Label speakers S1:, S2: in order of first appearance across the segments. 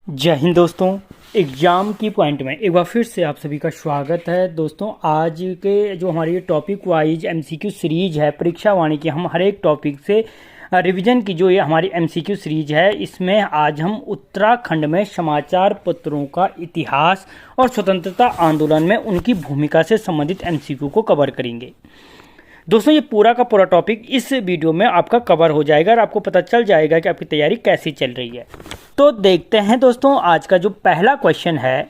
S1: जय हिंद दोस्तों। एग्ज़ाम की पॉइंट में एक बार फिर से आप सभी का स्वागत है। दोस्तों आज के जो हमारी टॉपिक वाइज एमसीक्यू सीरीज है परीक्षा वाणी की, हम हर एक टॉपिक से रिवीजन की जो ये हमारी एमसीक्यू सीरीज है, इसमें आज हम उत्तराखंड में समाचार पत्रों का इतिहास और स्वतंत्रता आंदोलन में उनकी भूमिका से संबंधित एमसीक्यू को कवर करेंगे। दोस्तों ये पूरा का पूरा टॉपिक इस वीडियो में आपका कवर हो जाएगा और आपको पता चल जाएगा कि आपकी तैयारी कैसी चल रही है। तो देखते हैं दोस्तों, आज का जो पहला क्वेश्चन है,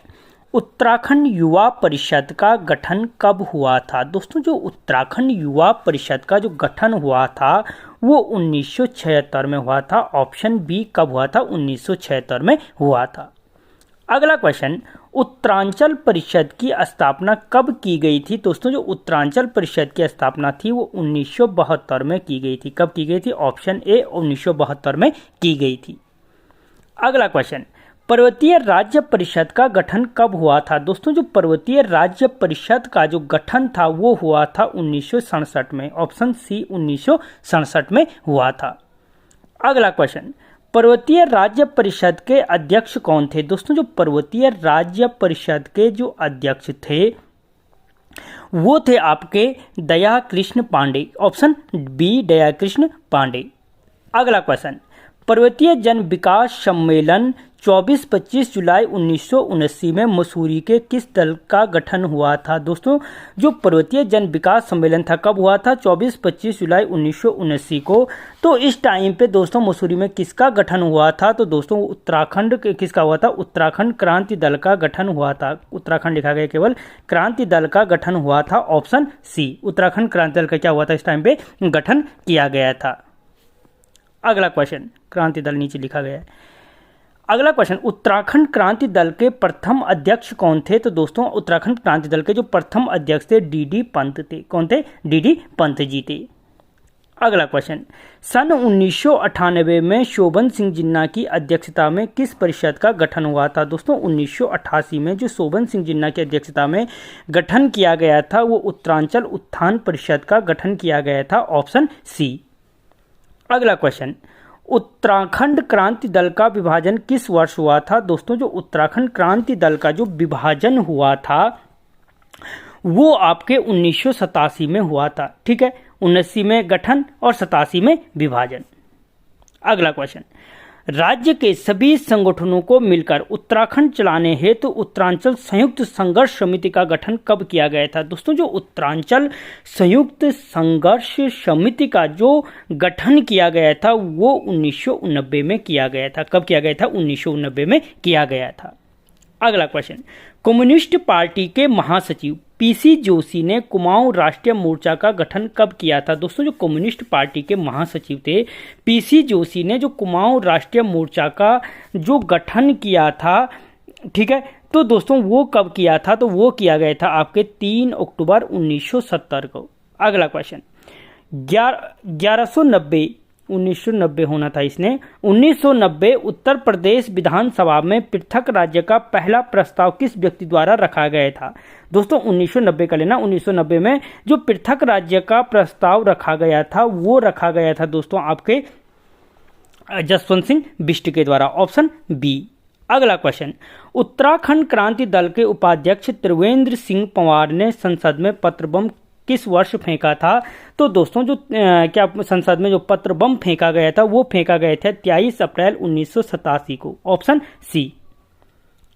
S1: उत्तराखंड युवा परिषद का गठन कब हुआ था। दोस्तों जो उत्तराखंड युवा परिषद का जो गठन हुआ था वो 1976 में हुआ था। ऑप्शन बी कब हुआ था, 1976 में हुआ था। अगला क्वेश्चन, उत्तरांचल परिषद की स्थापना कब की गई थी। दोस्तों जो उत्तरांचल परिषद की स्थापना थी वो 1972 में की गई थी। कब की गई थी, ऑप्शन ए 1972 में की गई थी। अगला क्वेश्चन, पर्वतीय राज्य परिषद का गठन कब हुआ था। दोस्तों जो पर्वतीय राज्य परिषद का जो गठन था वो हुआ था 1967 में। ऑप्शन सी 1967 में हुआ था। अगला क्वेश्चन, पर्वतीय राज्य परिषद के अध्यक्ष कौन थे। दोस्तों जो पर्वतीय राज्य परिषद के जो अध्यक्ष थे वो थे आपके दया कृष्ण पांडे। ऑप्शन बी दया कृष्ण पांडे। अगला क्वेश्चन, पर्वतीय जन विकास सम्मेलन 24-25 जुलाई 1979 में मसूरी के किस दल का गठन हुआ था। दोस्तों जो पर्वतीय जन विकास सम्मेलन था कब हुआ था, 24-25 जुलाई 1979 को। तो इस टाइम पे दोस्तों मसूरी में किसका गठन हुआ था, तो दोस्तों उत्तराखंड किसका हुआ था, उत्तराखंड क्रांति दल का गठन हुआ था। उत्तराखंड लिखा गया केवल, क्रांति दल का गठन हुआ था। ऑप्शन सी उत्तराखंड क्रांति दल का क्या हुआ था, इस टाइम पे गठन किया गया था। अगला क्वेश्चन, क्रांति दल नीचे लिखा गया है। अगला क्वेश्चन, उत्तराखंड क्रांति दल के प्रथम अध्यक्ष कौन थे। तो दोस्तों उत्तराखंड क्रांति दल के जो प्रथम अध्यक्ष थे डीडी पंत थे। कौन थे, डीडी पंत जी थे। अगला क्वेश्चन, सन 1998 में शोभन सिंह जिन्ना की अध्यक्षता में किस परिषद का गठन हुआ था। दोस्तों 1988 में जो शोभन सिंह जिन्ना की अध्यक्षता में गठन किया गया था वो उत्तरांचल उत्थान परिषद का गठन किया गया था। Option C. अगला क्वेश्चन, उत्तराखंड क्रांति दल का विभाजन किस वर्ष हुआ था। दोस्तों जो उत्तराखंड क्रांति दल का जो विभाजन हुआ था वो आपके 1987 में हुआ था। ठीक है, 79 में गठन और 87 में विभाजन। अगला क्वेश्चन, राज्य के सभी संगठनों को मिलकर उत्तराखंड चलाने हेतु उत्तरांचल संयुक्त संघर्ष समिति का गठन कब किया गया था। दोस्तों जो उत्तरांचल संयुक्त संघर्ष समिति का जो गठन किया गया था वो 1990 में किया गया था। कब किया गया था, 1990 में किया गया था। अगला क्वेश्चन, कम्युनिस्ट पार्टी के महासचिव पीसी जोशी ने कुमाऊं राष्ट्रीय मोर्चा का गठन कब किया था। दोस्तों जो कम्युनिस्ट पार्टी के महासचिव थे पीसी जोशी ने जो कुमाऊं राष्ट्रीय मोर्चा का जो गठन किया था, ठीक है, तो दोस्तों वो कब किया था, तो वो किया गया था आपके 3 अक्टूबर 1970 को। अगला क्वेश्चन, 1990 होना था इसने। 1990 उत्तर प्रदेश विधानसभा में पृथक राज्य का पहला प्रस्ताव किस व्यक्ति द्वारा रखा गया था। दोस्तों 1990 का लेना, 1990 में जो पृथक राज्य का प्रस्ताव रखा गया था वो रखा गया था दोस्तों आपके जसवंत सिंह बिष्ट के द्वारा। Option B. अगला क्वेश्चन, उत्तराखंड क्रांति दल के उपाध्यक्ष त्रिवेंद्र सिंह पंवार ने संसद में पत्र बम किस वर्ष फेंका था। तो दोस्तों जो क्या संसद में जो पत्र बम फेंका गया था वो फेंका गया था 23 अप्रैल 1987 को। Option C.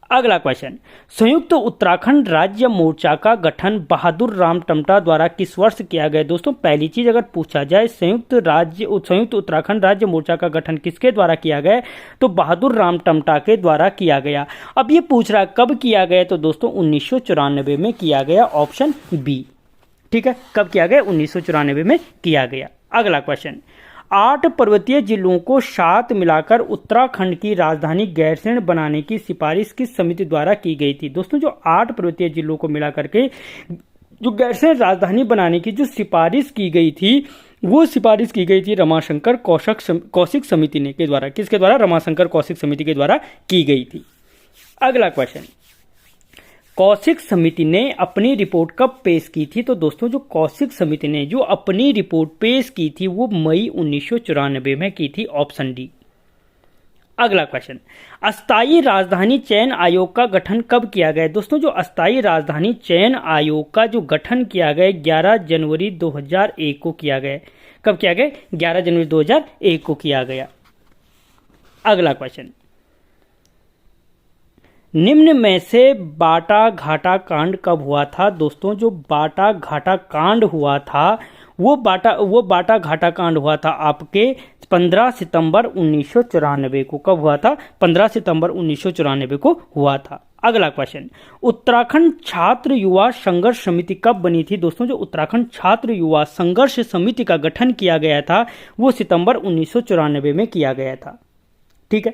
S1: अगला क्वेश्चन, संयुक्त उत्तराखंड राज्य मोर्चा का गठन बहादुर राम टमटा द्वारा किस वर्ष किया गया। दोस्तों पहली चीज अगर पूछा जाए संयुक्त उत्तराखंड राज्य मोर्चा का गठन किसके द्वारा किया गया, तो बहादुर राम टमटा के द्वारा किया गया। अब ये पूछ रहा कब किया गया, तो दोस्तों 1994 में किया गया। Option B. ठीक है, कब किया गया, 1994 में किया गया। अगला क्वेश्चन, 8 पर्वतीय जिलों को 7 मिलाकर उत्तराखंड की राजधानी गैरसैंण बनाने की सिफारिश किस समिति द्वारा की गई थी। दोस्तों जो 8 पर्वतीय जिलों को मिलाकर के जो गैरसैंण राजधानी बनाने की जो सिफारिश की गई थी वो सिफारिश की गई थी रमाशंकर कौशिक समिति ने के द्वारा। किसके द्वारा, रमाशंकर कौशिक समिति के द्वारा की गई थी। अगला क्वेश्चन, कौशिक समिति ने अपनी रिपोर्ट कब पेश की थी। तो दोस्तों जो कौशिक समिति ने जो अपनी रिपोर्ट पेश की थी वो मई 1994 में की थी। Option D. अगला क्वेश्चन, अस्थायी राजधानी चयन आयोग का गठन कब किया गया? दोस्तों जो अस्थायी राजधानी चयन आयोग का जो गठन किया गया 11 जनवरी 2001 को किया गया। कब किया गया? 11 जनवरी 2001 को किया गया। अगला क्वेश्चन, निम्न में से बाटा घाटा कांड कब हुआ था? दोस्तों जो बाटा घाटा कांड हुआ था वो बाटा घाटा कांड हुआ था आपके 15 सितंबर 1994 को। कब हुआ था? 15 सितंबर 1994 को हुआ था। अगला क्वेश्चन, उत्तराखंड छात्र युवा संघर्ष समिति कब बनी थी? दोस्तों जो उत्तराखंड छात्र युवा संघर्ष समिति का गठन किया गया था वो सितंबर 1994 में किया गया था। ठीक है।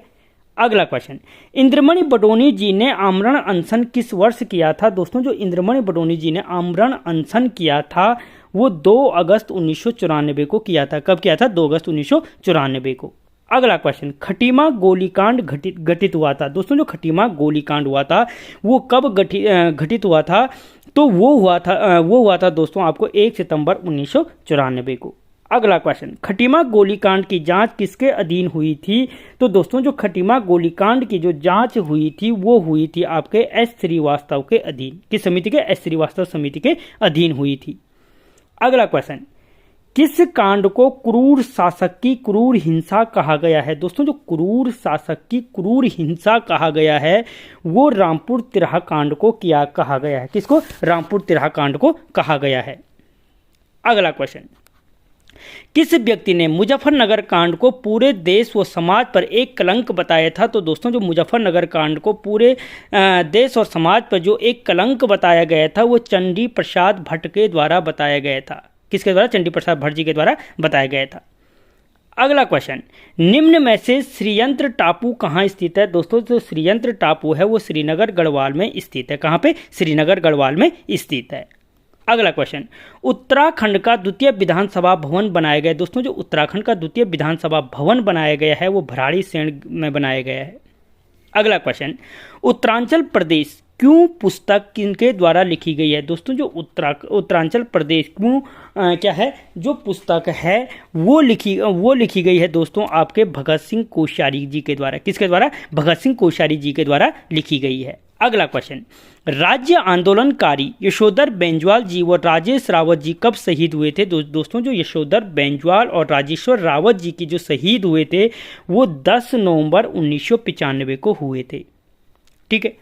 S1: अगला क्वेश्चन, इंद्रमणि बडोनी जी ने आमरण अनशन किस वर्ष किया था? दोस्तों जो इंद्रमणि बडोनी जी ने आमरण अनशन किया था वो 2 अगस्त 1994 को किया था। कब किया था? 2 अगस्त 1994 को। अगला क्वेश्चन, खटीमा गोलीकांड घटित हुआ था। दोस्तों जो खटीमा गोलीकांड हुआ था वो कब घटित हुआ था? तो वो हुआ था दोस्तों आपको 1 सितंबर 1994 को। अगला क्वेश्चन, खटीमा गोलीकांड की जांच किसके अधीन हुई थी? तो दोस्तों जो खटीमा गोलीकांड की जो जांच हुई थी वो हुई थी आपके एस श्रीवास्तव के अधीन। किस समिति के? एस श्रीवास्तव समिति के अधीन हुई थी। अगला क्वेश्चन, किस कांड को क्रूर शासक की क्रूर हिंसा कहा गया है? दोस्तों जो क्रूर शासक की क्रूर हिंसा कहा गया है वो रामपुर तिरहा कांड को कहा गया है। किसको? रामपुर तिरहा कांड को कहा गया है। अगला क्वेश्चन, किस व्यक्ति ने मुजफ्फरनगर कांड को पूरे देश व समाज पर एक कलंक बताया था? तो दोस्तों जो मुजफ्फरनगर कांड को पूरे देश और समाज पर जो एक कलंक बताया गया था वो चंडी प्रसाद भट्ट के द्वारा बताया गया था। किसके द्वारा? चंडी प्रसाद भट्ट जी के द्वारा बताया गया था। अगला क्वेश्चन, निम्न में से श्रीयंत्र टापू कहाँ स्थित है? दोस्तों जो श्रीयंत्र टापू है वो श्रीनगर गढ़वाल में स्थित है। कहाँ पे? श्रीनगर गढ़वाल में स्थित है। अगला क्वेश्चन, उत्तराखंड का द्वितीय विधानसभा भवन बनाया गया। दोस्तों जो उत्तराखंड का द्वितीय विधानसभा भवन बनाया गया है वो भराड़ी सेण में बनाया गया है। अगला क्वेश्चन, उत्तरांचल प्रदेश क्यों पुस्तक किनके द्वारा लिखी गई है? दोस्तों जो उत्तरांचल प्रदेश क्यों क्या है जो पुस्तक है वो लिखी गई है दोस्तों आपके भगत सिंह कोश्यारी जी के द्वारा। किसके द्वारा? भगत सिंह कोश्यारी जी के द्वारा लिखी गई है। अगला क्वेश्चन, राज्य आंदोलनकारी यशोधर बेंजवाल जी व राजेश रावत जी कब शहीद हुए थे? दोस्तों जो यशोधर बेंजवाल और राजेश्वर रावत जी की जो शहीद हुए थे वो 10 नवंबर 1995 को हुए थे। ठीक है।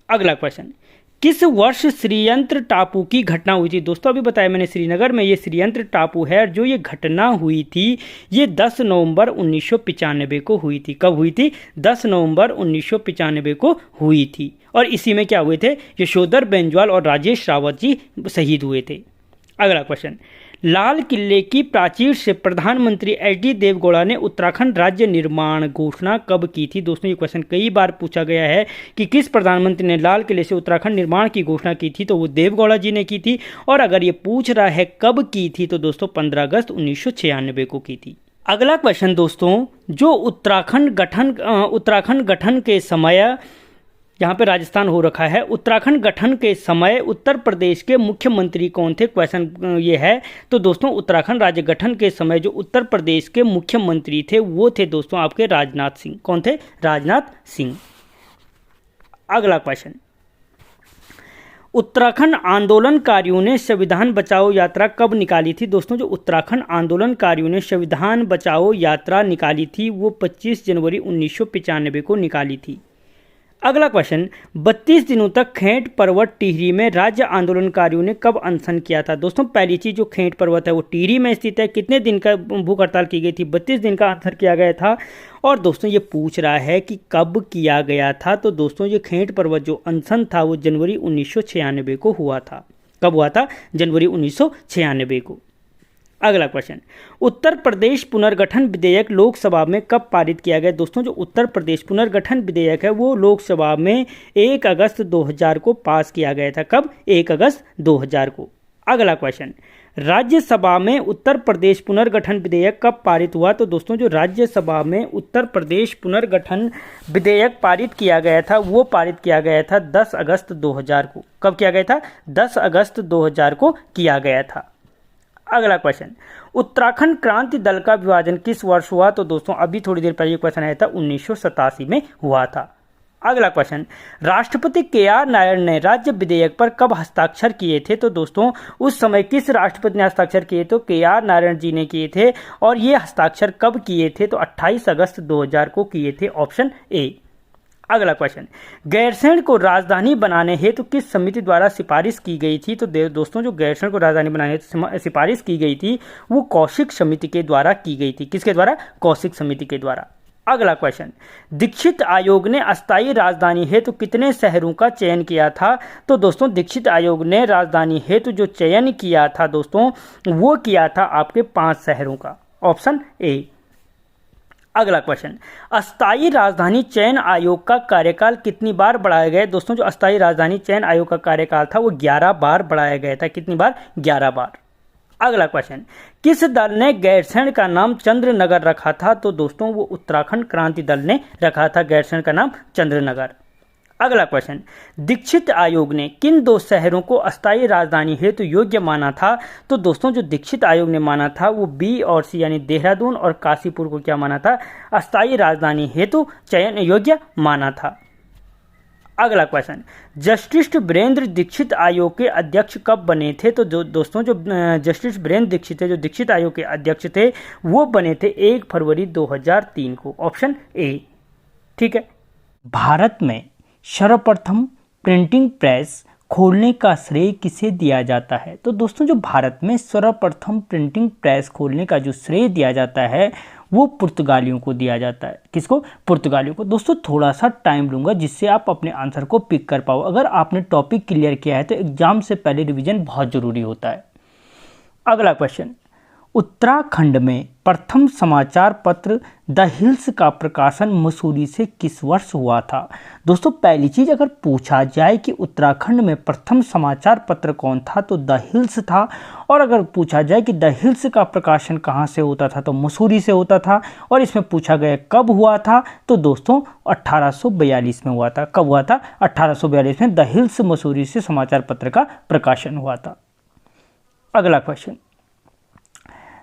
S1: अगला क्वेश्चन, किस वर्ष श्रीयंत्र टापू की घटना हुई थी? दोस्तों अभी बताया मैंने श्रीनगर में ये श्रीयंत्र टापू है। जो ये घटना हुई थी ये 10 नवंबर 1995 को हुई थी। कब हुई थी? 10 नवंबर 1995 को हुई थी। और इसी में क्या हुए थे? यशोधर बेंजवाल और राजेश रावत जी शहीद हुए थे। अगला क्वेश्चन, लाल किले की प्राचीर से प्रधानमंत्री एच.डी. देवगौड़ा ने उत्तराखंड राज्य निर्माण घोषणा कब की थी? दोस्तों ये क्वेश्चन कई बार पूछा गया है कि किस प्रधानमंत्री ने लाल किले से उत्तराखंड निर्माण की घोषणा की थी? तो वो देवगौड़ा जी ने की थी। और अगर ये पूछ रहा है कब की थी तो दोस्तों 15 अगस्त 1996 को की थी। अगला क्वेश्चन दोस्तों, जो उत्तराखंड गठन के समय, यहाँ पे राजस्थान हो रखा है, उत्तराखंड गठन के समय उत्तर प्रदेश के मुख्यमंत्री कौन थे? क्वेश्चन ये है। तो दोस्तों उत्तराखंड राज्य गठन के समय जो उत्तर प्रदेश के मुख्यमंत्री थे वो थे दोस्तों आपके राजनाथ सिंह। कौन थे? राजनाथ सिंह। अगला क्वेश्चन, उत्तराखंड आंदोलनकारियों ने संविधान बचाओ यात्रा कब निकाली थी? दोस्तों जो उत्तराखंड आंदोलनकारियों ने संविधान बचाओ यात्रा निकाली थी वो 25 जनवरी 1995 को निकाली थी। अगला क्वेश्चन, 32 दिनों तक खेंट पर्वत टिहरी में राज्य आंदोलनकारियों ने कब अनशन किया था? दोस्तों पहली चीज जो खेंट पर्वत है वो टिहरी में स्थित है। कितने दिन का भूख हड़ताल की गई थी? 32 दिन का अनशन किया गया था। और दोस्तों ये पूछ रहा है कि कब किया गया था? तो दोस्तों ये खेंट पर्वत जो अनशन था वो जनवरी 1996 को हुआ था। कब हुआ था? जनवरी 1996 को। अगला क्वेश्चन, उत्तर प्रदेश पुनर्गठन विधेयक लोकसभा में कब पारित किया गया? दोस्तों जो उत्तर प्रदेश पुनर्गठन विधेयक है वो लोकसभा में 1 अगस्त 2000 को पास किया गया था। कब? 1 अगस्त 2000 को। अगला क्वेश्चन, राज्यसभा में उत्तर प्रदेश पुनर्गठन विधेयक कब पारित हुआ? तो दोस्तों जो राज्यसभा में उत्तर प्रदेश पुनर्गठन विधेयक पारित किया गया था वो पारित किया गया था 10 अगस्त 2000 को। कब किया गया था? 10 अगस्त 2000 को किया गया था। अगला क्वेश्चन, उत्तराखंड क्रांति दल का विभाजन किस वर्ष हुआ? तो दोस्तों अभी थोड़ी देर पहले ये क्वेश्चन आया था, 1987 में हुआ था। अगला क्वेश्चन, राष्ट्रपति KR नारायण ने राज्य विधेयक पर कब हस्ताक्षर किए थे? तो दोस्तों उस समय किस राष्ट्रपति ने हस्ताक्षर किए? तो KR नारायण जी ने किए थे। और ये हस्ताक्षर कब किए थे? तो 28 अगस्त 2000 को किए थे, ऑप्शन ए। अगला क्वेश्चन, गैरसैंण को राजधानी बनाने हेतु किस समिति द्वारा सिफारिश की गई थी? तो दोस्तों जो गैरसैंण को राजधानी बनाने हेतु सिफारिश की गई थी वो कौशिक समिति के द्वारा की गई थी। किसके द्वारा? कौशिक समिति के द्वारा। अगला क्वेश्चन, दीक्षित आयोग ने अस्थायी राजधानी हेतु कितने शहरों का चयन किया था? तो दोस्तों दीक्षित आयोग ने राजधानी हेतु जो चयन किया था दोस्तों वो किया था आपके 5 शहरों का, ऑप्शन ए। अगला क्वेश्चन, अस्थायी राजधानी चयन आयोग का कार्यकाल कितनी बार बढ़ाया गया? दोस्तों जो अस्थायी राजधानी चयन आयोग का कार्यकाल था वो 11 बार बढ़ाया गया था। कितनी बार? 11 बार। अगला क्वेश्चन, किस दल ने गैरसैंण का नाम चंद्रनगर रखा था? तो दोस्तों वो उत्तराखंड क्रांति दल ने रखा था गैरसैंण का नाम चंद्रनगर। अगला क्वेश्चन, दीक्षित आयोग ने किन 2 शहरों को अस्थायी राजधानी हेतु योग्य माना था? तो दोस्तों जो दीक्षित आयोग ने माना था वो B और C यानी देहरादून और काशीपुर को क्या माना था? अस्थायी राजधानी हेतु चयन योग्य माना था। अगला क्वेश्चन, जस्टिस वीरेंद्र दीक्षित आयोग के अध्यक्ष कब बने थे? तो दोस्तों जो जस्टिस वीरेंद्र दीक्षित थे जो दीक्षित आयोग के अध्यक्ष थे वो बने थे 1 फरवरी 2003 को, ऑप्शन ए। ठीक है। भारत में सर्वप्रथम प्रिंटिंग प्रेस खोलने का श्रेय किसे दिया जाता है? तो दोस्तों जो भारत में सर्वप्रथम प्रिंटिंग प्रेस खोलने का जो श्रेय दिया जाता है वो पुर्तगालियों को दिया जाता है। किसको? पुर्तगालियों को। दोस्तों थोड़ा सा टाइम लूँगा जिससे आप अपने आंसर को पिक कर पाओ। अगर आपने टॉपिक क्लियर किया है तो एग्जाम से पहले रिवीजन बहुत ज़रूरी होता है। अगला क्वेश्चन, उत्तराखंड में प्रथम समाचार पत्र द हिल्स का प्रकाशन मसूरी से किस वर्ष हुआ था? दोस्तों पहली चीज़ अगर पूछा जाए कि उत्तराखंड में प्रथम समाचार पत्र कौन था तो द हिल्स था। और अगर पूछा जाए कि द हिल्स का प्रकाशन कहाँ से होता था तो मसूरी से होता था। और इसमें पूछा गया कब हुआ था तो दोस्तों 1842 में हुआ था। कब हुआ था? 1842 में द हिल्स मसूरी से समाचार पत्र का प्रकाशन हुआ था। अगला क्वेश्चन,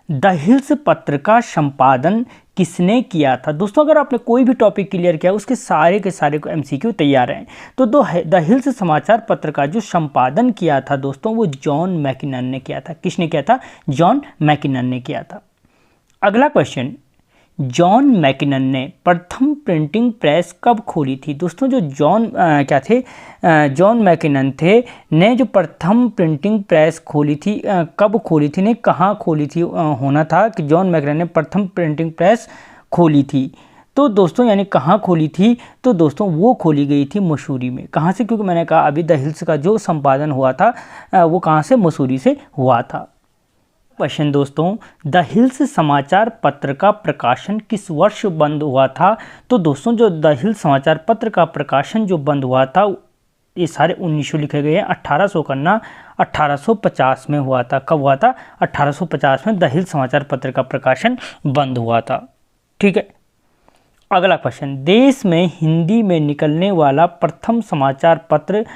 S1: द हिल्स पत्र का संपादन किसने किया था? दोस्तों अगर आपने कोई भी टॉपिक क्लियर किया उसके सारे के सारे को MCQ तैयार हैं। तो द हिल्स समाचार पत्र का जो संपादन किया था दोस्तों वो जॉन मैकिनन ने किया था। किसने किया था? जॉन मैकिनन ने किया था। अगला क्वेश्चन, जॉन मैकिनन ने प्रथम प्रिंटिंग प्रेस कब खोली थी? दोस्तों जो जॉन मैकिनन थे ने जो प्रथम प्रिंटिंग प्रेस खोली थी कब खोली थी ने कहाँ खोली थी होना था कि जॉन मैकिनन ने प्रथम प्रिंटिंग प्रेस खोली थी। तो दोस्तों यानी कहाँ खोली थी? तो दोस्तों वो खोली गई थी मसूरी में। कहाँ से? क्योंकि मैंने कहा अभी द हिल्स का जो संपादन हुआ था वो कहाँ से? मसूरी से हुआ था। क्वेश्चन दोस्तों, द हिल्स समाचार पत्र का प्रकाशन किस वर्ष बंद हुआ था? तो दोस्तों जो द हिल्स समाचार पत्र का प्रकाशन जो बंद हुआ था ये सारे 1900 लिखे गए हैं। 1800 करना 1850 में हुआ था। कब हुआ था? 1850 में द हिल्स समाचार पत्र का प्रकाशन बंद हुआ था। ठीक है। अगला क्वेश्चन, देश में हिंदी में निकलने वाला प्रथम समाचार पत्र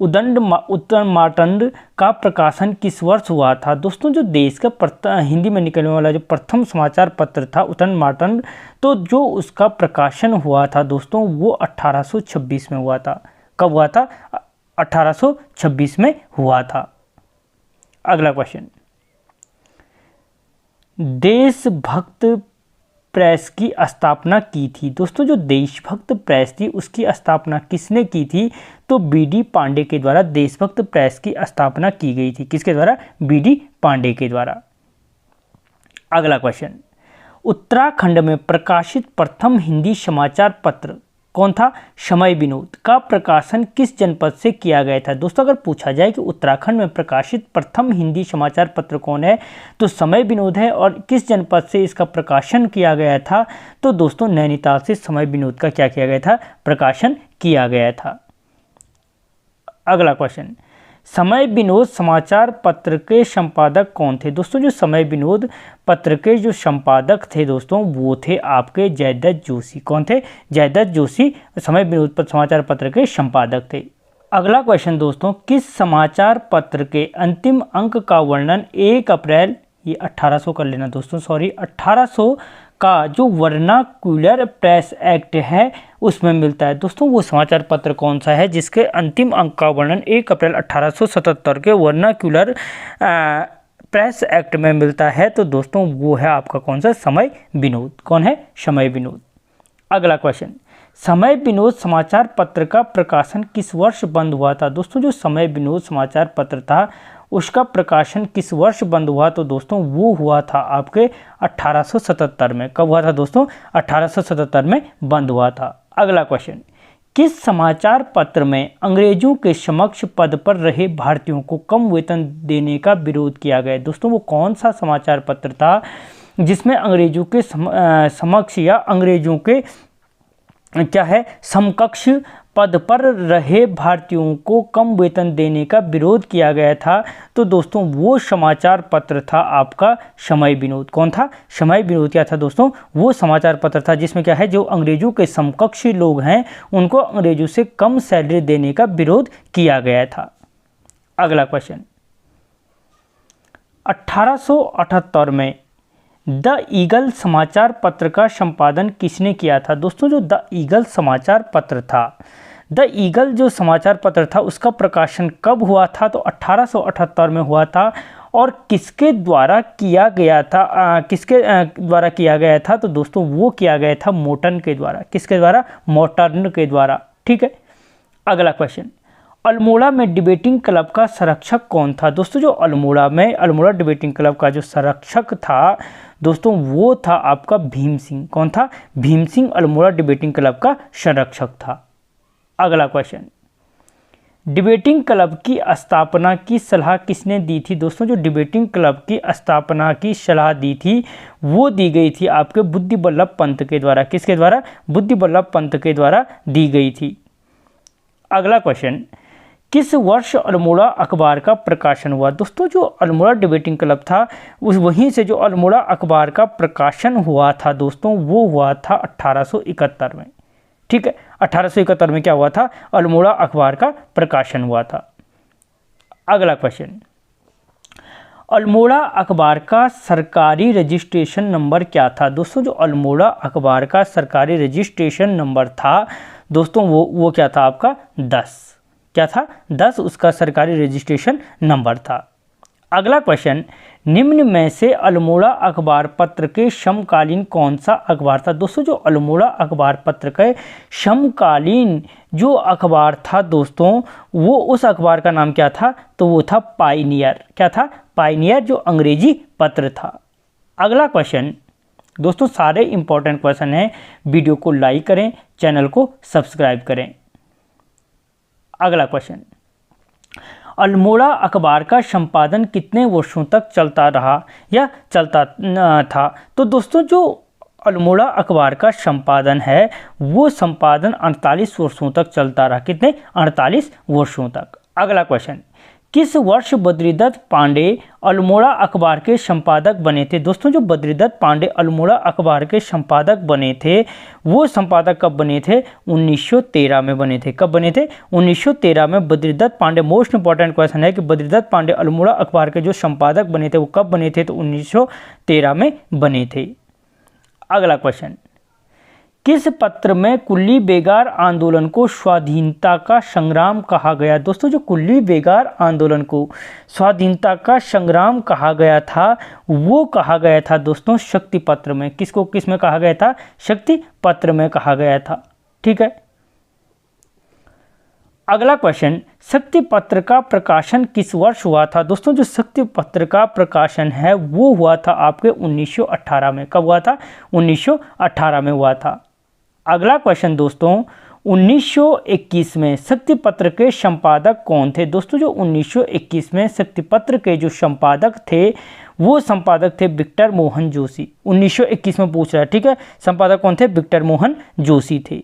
S1: उत्तरमार्तंड का प्रकाशन किस वर्ष हुआ था? दोस्तों जो देश का हिंदी में निकलने वाला जो प्रथम समाचार पत्र था उत्तरमार्तंड, तो जो उसका प्रकाशन हुआ था दोस्तों वो 1826 में हुआ था। कब हुआ था? 1826 में हुआ था। अगला क्वेश्चन, देशभक्त प्रेस की स्थापना की थी। दोस्तों जो देशभक्त प्रेस थी उसकी स्थापना किसने की थी? तो BD पांडे के द्वारा देशभक्त प्रेस की स्थापना की गई थी। किसके द्वारा? BD पांडे के द्वारा। अगला क्वेश्चन, उत्तराखंड में प्रकाशित प्रथम हिंदी समाचार पत्र कौन था? समय विनोद का प्रकाशन किस जनपद से किया गया था? दोस्तों अगर पूछा जाए कि उत्तराखंड में प्रकाशित प्रथम हिंदी समाचार पत्र कौन है तो समय विनोद है। और किस जनपद से इसका प्रकाशन किया गया था? तो दोस्तों नैनीताल से समय विनोद का क्या किया गया था? प्रकाशन किया गया था। अगला क्वेश्चन, समय विनोद समाचार पत्र के संपादक कौन थे? दोस्तों जो समय विनोद पत्र के जो संपादक थे दोस्तों वो थे आपके जयदत्त जोशी। कौन थे? जयदत्त जोशी समय विनोद समाचार पत्र के संपादक थे। अगला क्वेश्चन दोस्तों, किस समाचार पत्र के अंतिम अंक का वर्णन 1 अप्रैल ये 1800 कर लेना दोस्तों, सॉरी 1800 का जो वर्नाक्यूलर प्रेस एक्ट है उसमें मिलता है। दोस्तों वो समाचार पत्र कौन सा है जिसके अंतिम अंक का वर्णन 1 अप्रैल 1877 के वर्नाक्यूलर प्रेस एक्ट में मिलता है? तो दोस्तों वो है आपका कौन सा? समय विनोद। कौन है? समय विनोद। अगला क्वेश्चन, समय विनोद समाचार पत्र का प्रकाशन किस वर्ष बंद हुआ था? दोस्तों जो समय विनोद समाचार पत्र था उसका प्रकाशन किस वर्ष बंद हुआ? तो दोस्तों वो हुआ था आपके 1877 में। कब हुआ था दोस्तों? 1877 में बंद हुआ था। अगला क्वेश्चन, किस समाचार पत्र में अंग्रेजों के समक्ष पद पर रहे भारतीयों को कम वेतन देने का विरोध किया गया? दोस्तों वो कौन सा समाचार पत्र था जिसमें अंग्रेजों के समक्ष या अंग्रेजों के क्या है समकक्ष पद पर रहे भारतीयों को कम वेतन देने का विरोध किया गया था? तो दोस्तों वो समाचार पत्र था आपका समय विनोद। कौन था? समय विनोद। क्या था दोस्तों? वो समाचार पत्र था जिसमें क्या है जो अंग्रेजों के समकक्ष लोग हैं उनको अंग्रेजों से कम सैलरी देने का विरोध किया गया था। अगला क्वेश्चन, 1878 में द ईगल समाचार पत्र का संपादन किसने किया था? दोस्तों जो द ईगल समाचार पत्र था, द ईगल जो समाचार पत्र था उसका प्रकाशन कब हुआ था? तो 1878 में हुआ था। और किसके द्वारा किया गया था? किसके द्वारा किया गया था? तो दोस्तों वो किया गया था मोर्टन के द्वारा। किसके द्वारा? मोर्टन के द्वारा। ठीक है। अगला क्वेश्चन, अल्मोड़ा में डिबेटिंग क्लब का संरक्षक कौन था? दोस्तों जो अल्मोड़ा डिबेटिंग क्लब का जो संरक्षक था दोस्तों वो था आपका भीम सिंह। कौन था? भीम सिंह अल्मोड़ा डिबेटिंग क्लब का संरक्षक था। अगला क्वेश्चन, डिबेटिंग क्लब की स्थापना की सलाह किसने दी थी? दोस्तों जो डिबेटिंग क्लब की स्थापना की सलाह दी थी वो दी गई थी आपके बुद्धि बल्लभ पंत के द्वारा। किसके द्वारा? बुद्धि बल्लभ पंत के द्वारा दी गई थी। अगला क्वेश्चन, किस वर्ष अल्मोड़ा अखबार का प्रकाशन हुआ? दोस्तों जो अल्मोड़ा डिबेटिंग क्लब था उस वहीं से जो अल्मोड़ा अखबार का प्रकाशन हुआ था दोस्तों वो हुआ था 1871 में। ठीक है, 1871 में क्या हुआ था? अल्मोड़ा अखबार का प्रकाशन हुआ था। अगला क्वेश्चन, अल्मोड़ा अखबार का सरकारी रजिस्ट्रेशन नंबर क्या था? दोस्तों जो अल्मोड़ा अखबार का सरकारी रजिस्ट्रेशन नंबर था दोस्तों वो क्या था आपका? 10। क्या था? 10 उसका सरकारी रजिस्ट्रेशन नंबर था। अगला क्वेश्चन, निम्न में से अल्मोड़ा अखबार पत्र के समकालीन कौन सा अखबार था? दोस्तों जो अल्मोड़ा अखबार पत्र के समकालीन जो अखबार था दोस्तों वो उस अखबार का नाम क्या था? तो वो था पायनियर। क्या था? पायनियर जो अंग्रेजी पत्र था। अगला क्वेश्चन दोस्तों सारे इंपॉर्टेंट क्वेश्चन हैं, वीडियो को लाइक करें, चैनल को सब्सक्राइब करें। अगला क्वेश्चन, अल्मोड़ा अखबार का संपादन कितने वर्षों तक चलता रहा या चलता था? तो दोस्तों जो अल्मोड़ा अखबार का संपादन है वो संपादन 48 वर्षों तक चलता रहा। कितने? 48 वर्षों तक। अगला क्वेश्चन, किस वर्ष बद्रीदत्त पांडे अल्मोड़ा अखबार के संपादक बने थे? दोस्तों जो बद्रीदत्त पांडे अल्मोड़ा अखबार के संपादक बने थे वो संपादक कब बने थे? 1913 में बने थे। कब बने थे? 1913 में Badri Dutt Pande. Most important question है कि बद्रीदत्त पांडे अल्मोड़ा अखबार के जो संपादक बने थे वो कब बने थे? तो 1913 में बने थे। अगला क्वेश्चन, किस पत्र में कुल्ली बेगार आंदोलन को स्वाधीनता का संग्राम कहा गया? दोस्तों जो कुल्ली बेगार आंदोलन को स्वाधीनता का संग्राम कहा गया था वो कहा गया था दोस्तों शक्ति पत्र में। किसको किस में कहा गया था? शक्ति पत्र में कहा गया था। ठीक है। अगला क्वेश्चन, शक्ति पत्र का प्रकाशन किस वर्ष हुआ था? दोस्तों जो शक्ति पत्र का प्रकाशन है वो हुआ था आपके 1918 में। कब हुआ था? 1918 में हुआ था। अगला क्वेश्चन दोस्तों, 1921 में शक्ति पत्र के संपादक कौन थे? दोस्तों जो 1921 में शक्ति पत्र के जो संपादक थे वो संपादक थे विक्टर मोहन जोशी। 1921 में पूछ रहा है। ठीक है, संपादक कौन थे? विक्टर मोहन जोशी थे।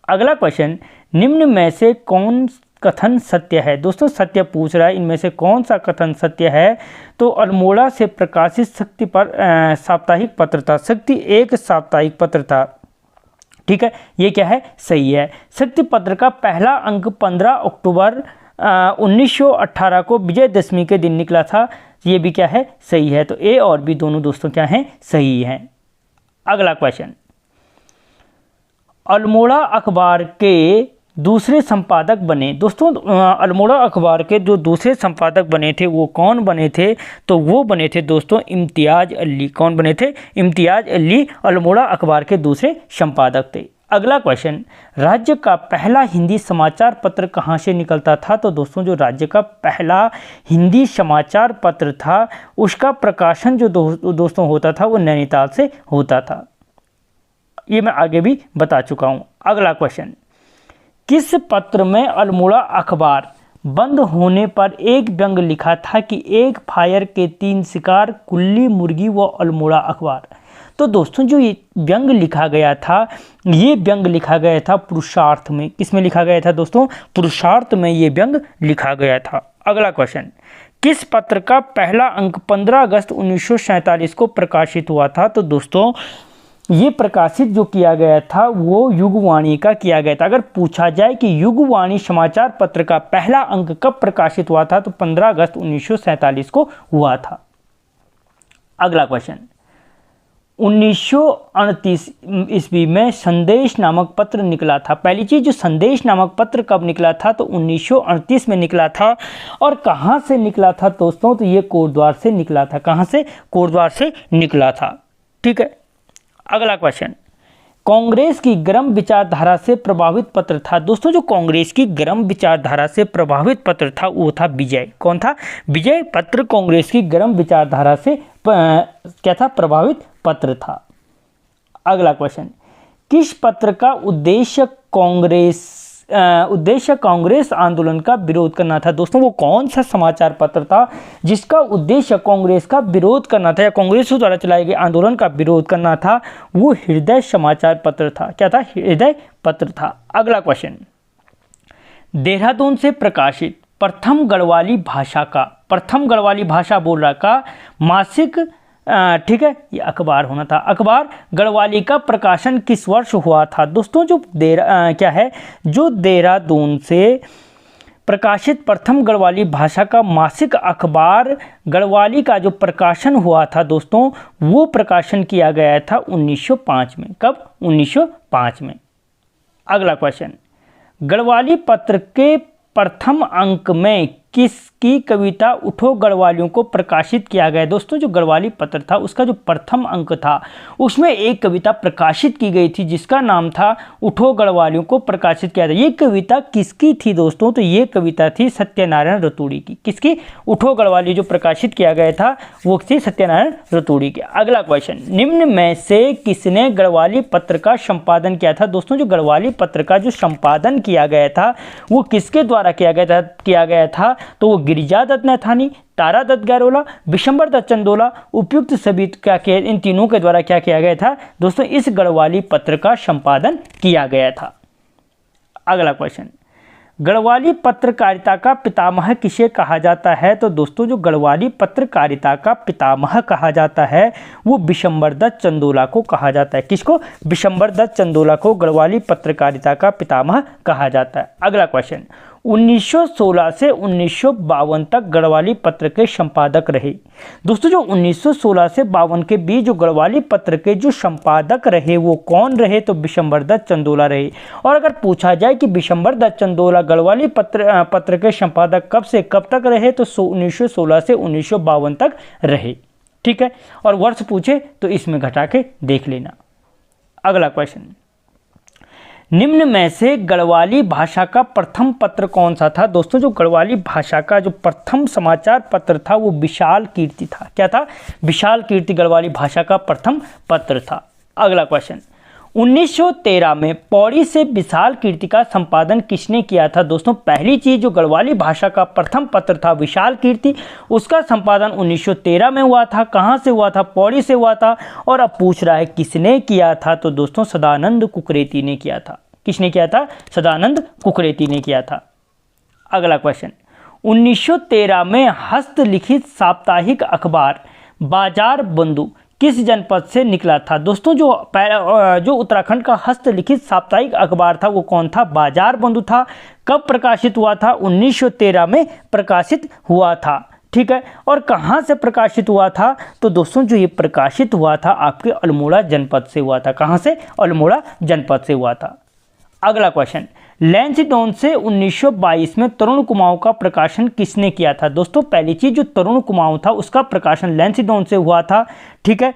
S1: अगला क्वेश्चन, निम्न में से कौन कथन सत्य है? दोस्तों सत्य पूछ रहा है, इनमें से कौन सा कथन सत्य है? तो अल्मोड़ा से प्रकाशित शक्ति पर साप्ताहिक पत्र था। शक्ति एक साप्ताहिक पत्र था। ठीक है, ये क्या है? सही है। शक्ति पत्र का पहला अंक 15 अक्टूबर 1918 को विजयदशमी के दिन निकला था। ये भी क्या है, सही है। तो ए और बी दोनों दोस्तों क्या हैं, सही हैं। अगला क्वेश्चन, अल्मोड़ा अखबार के दूसरे संपादक बने। दोस्तों अल्मोड़ा अखबार के जो दूसरे संपादक बने थे वो कौन बने थे, तो वो बने थे दोस्तों इम्तियाज़ अली। कौन बने थे, इम्तियाज़ अली अल्मोड़ा अखबार के दूसरे संपादक थे। अगला क्वेश्चन, राज्य का पहला हिंदी समाचार पत्र कहाँ से निकलता था। तो दोस्तों जो राज्य का पहला हिंदी समाचार पत्र था उसका प्रकाशन जो दोस्तों होता था वो नैनीताल से होता था। ये मैं आगे भी बता चुका हूँ। अगला क्वेश्चन, किस पत्र में अल्मोड़ा अखबार बंद होने पर एक व्यंग लिखा था कि एक फायर के 3 शिकार, कुल्ली, मुर्गी व अल्मोड़ा अखबार। तो दोस्तों जो ये व्यंग लिखा गया था, ये व्यंग लिखा गया था पुरुषार्थ में। किस में लिखा गया था दोस्तों, पुरुषार्थ में ये व्यंग लिखा गया था। अगला क्वेश्चन, किस पत्र का पहला अंक 15 अगस्त 1947 को प्रकाशित हुआ था। तो दोस्तों ये प्रकाशित जो किया गया था वो युगवाणी का किया गया था। अगर पूछा जाए कि युगवाणी समाचार पत्र का पहला अंक कब प्रकाशित हुआ था, तो 15 अगस्त 1947 को हुआ था। अगला क्वेश्चन, 1938 ईस्वी में संदेश नामक पत्र निकला था। पहली चीज, जो संदेश नामक पत्र कब निकला था, तो 1938 में निकला था। और कहाँ से निकला था दोस्तों, तो ये कोटद्वार से निकला था। कहाँ से, कोटद्वार से निकला था। ठीक है। अगला क्वेश्चन, कांग्रेस की गर्म विचारधारा से प्रभावित पत्र था। दोस्तों जो कांग्रेस की गर्म विचारधारा से प्रभावित पत्र था वो था विजय। कौन था, विजय पत्र कांग्रेस की गर्म विचारधारा से क्या था, प्रभावित पत्र था। अगला क्वेश्चन, किस पत्र का उद्देश्य कांग्रेस आंदोलन का विरोध करना था। दोस्तों वो कौन सा समाचार पत्र था जिसका उद्देश्य कांग्रेस का विरोध करना था या कांग्रेस द्वारा चलाए गए आंदोलन का विरोध करना था, वो हृदय समाचार पत्र था। क्या था, हृदय पत्र था। अगला क्वेश्चन, देहरादून से प्रकाशित प्रथम गढ़वाली भाषा बोल रहा का मासिक, ठीक है, ये अखबार होना था। अखबार गढ़वाली का प्रकाशन किस वर्ष हुआ था। दोस्तों जो जो देहरादून से प्रकाशित प्रथम गढ़वाली भाषा का मासिक अखबार गढ़वाली का जो प्रकाशन हुआ था दोस्तों, वो प्रकाशन किया गया था 1905 में। कब, 1905 में। अगला क्वेश्चन, गढ़वाली पत्र के प्रथम अंक में किसकी कविता उठो गढ़वालियों को प्रकाशित किया गया। दोस्तों जो गढ़वाली पत्र था उसका जो प्रथम अंक था उसमें एक कविता प्रकाशित की गई थी जिसका नाम था उठो गढ़वालियों को प्रकाशित किया था। ये कविता किसकी थी दोस्तों, तो ये कविता थी सत्यनारायण रतूड़ी की। किसकी, उठो गढ़वाली जो प्रकाशित किया गया था वो थी सत्यनारायण रतूड़ी की। अगला क्वेश्चन, निम्न में से किसने गढ़वाली पत्र का संपादन किया था। दोस्तों जो गढ़वाली पत्र का जो संपादन किया गया था वो किसके द्वारा किया गया था, तो वो गिरिजा दत्त नैथानी, तारा दत्त गैरोला, विशंबर दत्त चंदोला, उपयुक्त सभी इन तीनों के द्वारा क्या किया गया था दोस्तों, इस गढ़वाली पत्र का संपादन किया गया था। अगला क्वेश्चन, गढ़वाली पत्रकारिता का पितामह किसे कहा जाता है। तो दोस्तों जो गढ़वाली पत्रकारिता का पितामह कहा जाता है वो विशंबर दत्त चंदोला को कहा जाता है। किसको, विशंबर दत्त चंदोला को गढ़वाली पत्रकारिता का पितामह कहा जाता है। अगला क्वेश्चन, 1916 से 1952 तक गढ़वाली पत्र के संपादक रहे। दोस्तों जो 1916 से 52 के बीच जो गढ़वाली पत्र के जो संपादक रहे वो कौन रहे, तो विशंबर दत्त चंदोला रहे। और अगर पूछा जाए कि विशंबर दत्त चंदोला गढ़वाली पत्र के संपादक कब से कब तक रहे, तो 1916 से 1952 तक रहे। ठीक है, और वर्ष पूछे तो इसमें घटा के देख लेना। अगला क्वेश्चन, निम्न में से गढ़वाली भाषा का प्रथम पत्र कौन सा था। दोस्तों जो गढ़वाली भाषा का जो प्रथम समाचार पत्र था वो विशाल कीर्ति था। क्या था, विशाल कीर्ति गढ़वाली भाषा का प्रथम पत्र था। अगला क्वेश्चन, 1913 में पौड़ी से विशाल कीर्ति का संपादन किसने किया था। दोस्तों पहली चीज, जो गढ़वाली भाषा का प्रथम पत्र था विशाल कीर्ति, उसका संपादन 1913 में हुआ था। कहाँ से हुआ था, पौड़ी से हुआ था। और अब पूछ रहा है किसने किया था, तो दोस्तों सदानंद कुकरेती ने किया था। किसने किया था, सदानंद कुकरेती ने किया था। अगला क्वेश्चन, 1913 में हस्तलिखित साप्ताहिक अखबार बाजार बंधु किस जनपद से निकला था। दोस्तों जो उत्तराखंड का हस्तलिखित साप्ताहिक अखबार था वो कौन था, बाजार बंधु था। कब प्रकाशित हुआ था, 1913 में प्रकाशित हुआ था। ठीक है। और कहाँ से प्रकाशित हुआ था? तो दोस्तों जो ये प्रकाशित हुआ था आपके अल्मोड़ा जनपद से हुआ था। कहाँ से? अल्मोड़ा जनपद से हुआ था। अगला क्वेश्चन, लैंसडाउन से 1922 में तरुण कुमाऊं का प्रकाशन किसने किया था? दोस्तों पहली चीज, जो तरुण कुमाऊं था उसका प्रकाशन लैंसडाउन से हुआ था, ठीक है।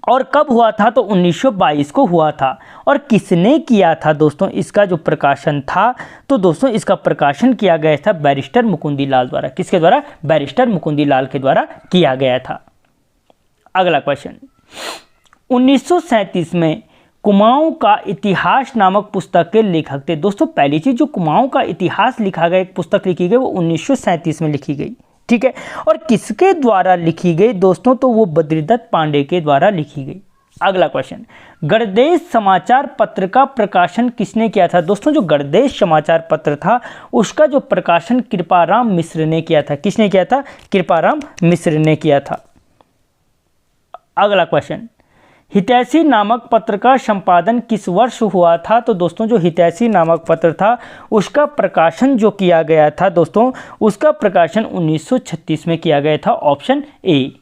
S1: और कब हुआ था? तो 1922 को हुआ था। और किसने किया था दोस्तों इसका जो प्रकाशन था? तो दोस्तों इसका प्रकाशन किया गया था बैरिस्टर मुकुंदी लाल द्वारा। किसके द्वारा? बैरिस्टर मुकुंदी लाल के द्वारा किया गया था। अगला क्वेश्चन, 1937 में कुमाऊं का इतिहास नामक पुस्तक के लेखक थे। दोस्तों पहली चीज, जो कुमाऊं का इतिहास लिखा गया, एक पुस्तक लिखी गई, वो 1937 में लिखी गई, ठीक है। और किसके द्वारा लिखी गई दोस्तों? तो वो बद्रीदत्त पांडे के द्वारा लिखी गई। अगला क्वेश्चन, गणदेश समाचार पत्र का प्रकाशन किसने किया था? दोस्तों जो गणदेश समाचार पत्र था उसका जो प्रकाशन कृपाराम मिश्र ने किया था। किसने किया था? कृपाराम मिश्र ने किया था। अगला क्वेश्चन, हितैषी नामक पत्र का संपादन किस वर्ष हुआ था? तो दोस्तों जो हितैषी नामक पत्र था उसका प्रकाशन जो किया गया था दोस्तों, उसका प्रकाशन 1936 में किया गया था, ऑप्शन ए।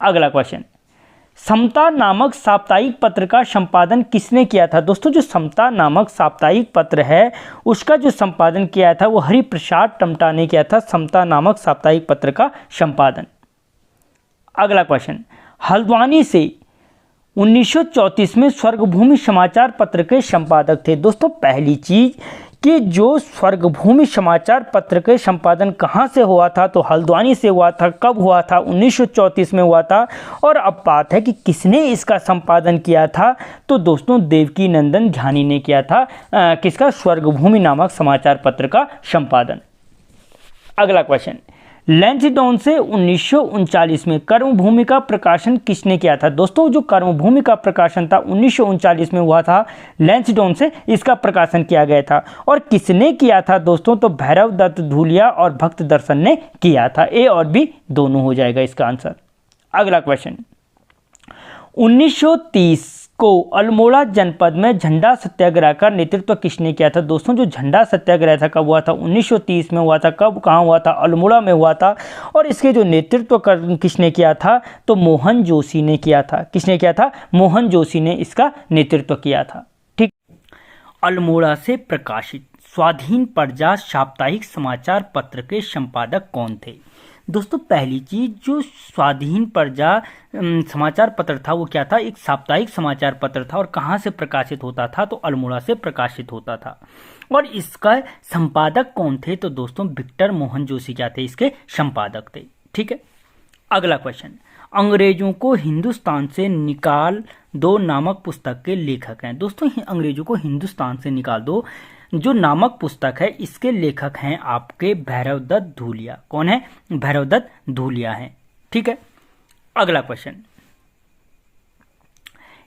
S1: अगला क्वेश्चन, समता नामक साप्ताहिक पत्र का संपादन किसने किया था? दोस्तों जो समता नामक साप्ताहिक पत्र है उसका जो संपादन किया था वो हरिप्रसाद टमटा ने किया था, समता नामक साप्ताहिक पत्र का संपादन। अगला क्वेश्चन, हल्द्वानी से 1934 में स्वर्गभूमि समाचार पत्र के संपादक थे। दोस्तों पहली चीज कि जो स्वर्गभूमि समाचार पत्र के संपादन कहाँ से हुआ था? तो हल्द्वानी से हुआ था। कब हुआ था? 1934 में हुआ था। और अब बात है कि किसने इसका संपादन किया था? तो दोस्तों देवकी नंदन ध्यानी ने किया था किसका? स्वर्गभूमि नामक समाचार पत्र का संपादन। अगला क्वेश्चन, लैंसडाउन से 1939 में कर्मभूमि का प्रकाशन किसने किया था? दोस्तों जो कर्मभूमि का प्रकाशन था 1939 में हुआ था, लैंसडाउन से इसका प्रकाशन किया गया था। और किसने किया था दोस्तों? तो भैरव दत्त धूलिया और भक्त दर्शन ने किया था। ए और बी दोनों हो जाएगा इसका आंसर। अगला क्वेश्चन, 1930 को अल्मोड़ा जनपद में झंडा सत्याग्रह का नेतृत्व किसने किया था? दोस्तों जो झंडा सत्याग्रह था कब हुआ था? 1930 में हुआ था। कब, कहाँ हुआ था? अल्मोड़ा में हुआ था। और इसके जो नेतृत्व किसने किया था? तो मोहन जोशी ने किया था। किसने किया था? मोहन जोशी ने इसका नेतृत्व किया था, ठीक। अल्मोड़ा से प्रकाशित स्वाधीन प्रजा साप्ताहिक समाचार पत्र के संपादक कौन थे? दोस्तों पहली चीज, जो स्वाधीन प्रजा समाचार पत्र था वो क्या था? एक साप्ताहिक समाचार पत्र था। और कहाँ से प्रकाशित होता था? तो अल्मोड़ा से प्रकाशित होता था। और इसका संपादक कौन थे? तो दोस्तों विक्टर मोहन जोशी क्या थे? इसके संपादक थे, ठीक है। अगला क्वेश्चन, अंग्रेजों को हिंदुस्तान से निकाल दो नामक पुस्तक के लेखक हैं। दोस्तों अंग्रेजों को हिंदुस्तान से निकाल दो जो नामक पुस्तक है इसके लेखक हैं आपके भैरवदत्त धूलिया। कौन है? भैरवदत्त धूलिया हैं, ठीक है। अगला क्वेश्चन,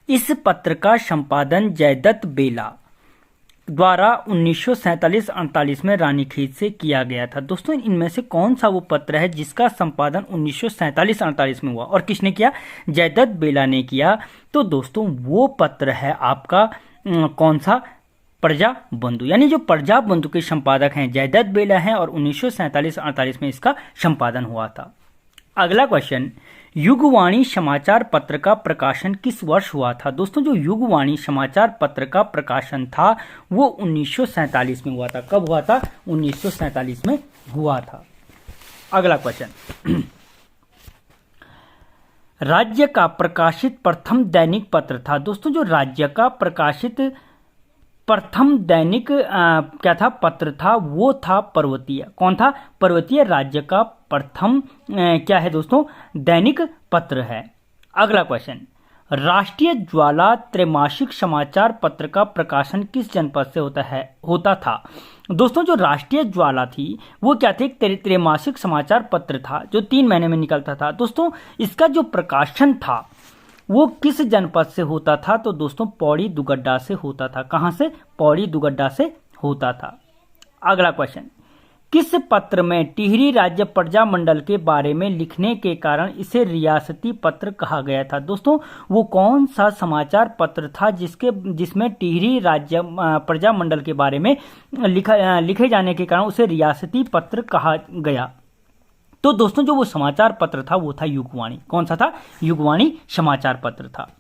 S1: इस पत्र का संपादन जयदत्त बेला द्वारा 1947-48 में रानीखेत से किया गया था। दोस्तों इनमें से कौन सा वो पत्र है जिसका संपादन 1947-48 में हुआ और किसने किया? जयदत्त बेला ने किया। तो दोस्तों वो पत्र है आपका कौन सा? प्रजा बंधु। यानी जो प्रजा बंधु के संपादक हैं जयदत्त बेला हैं और 1947-48 में इसका संपादन हुआ था। अगला क्वेश्चन, युगवाणी समाचार पत्र का प्रकाशन किस वर्ष हुआ था? दोस्तों जो युगवाणी समाचार पत्र का प्रकाशन था वो 1947 में हुआ था। कब हुआ था? 1947 में हुआ था। अगला क्वेश्चन, राज्य का प्रकाशित प्रथम दैनिक पत्र था। दोस्तों जो राज्य का प्रकाशित प्रथम दैनिक क्या था? पत्र था वो था पर्वतीय। कौन था? पर्वतीय राज्य का प्रथम क्या है दोस्तों? दैनिक पत्र है। अगला क्वेश्चन, राष्ट्रीय ज्वाला त्रैमासिक समाचार पत्र का प्रकाशन किस जनपद से होता था? दोस्तों जो राष्ट्रीय ज्वाला थी वो क्या थी? त्रैमासिक समाचार पत्र था जो 3 महीने में निकलता था। दोस्तों इसका जो प्रकाशन था वो किस जनपद से होता था? तो दोस्तों पौड़ी दुगड्डा से होता था। कहां से? पौड़ी दुगड्डा से होता था। अगला क्वेश्चन, किस पत्र में टिहरी राज्य प्रजा मंडल के बारे में लिखने के कारण इसे रियासती पत्र कहा गया था? दोस्तों वो कौन सा समाचार पत्र था जिसमें टिहरी राज्य प्रजा मंडल के बारे में लिखे जाने के कारण उसे रियासती पत्र कहा गया? तो दोस्तों जो वो समाचार पत्र था वो था युगवाणी। कौन सा था? युगवाणी समाचार पत्र था।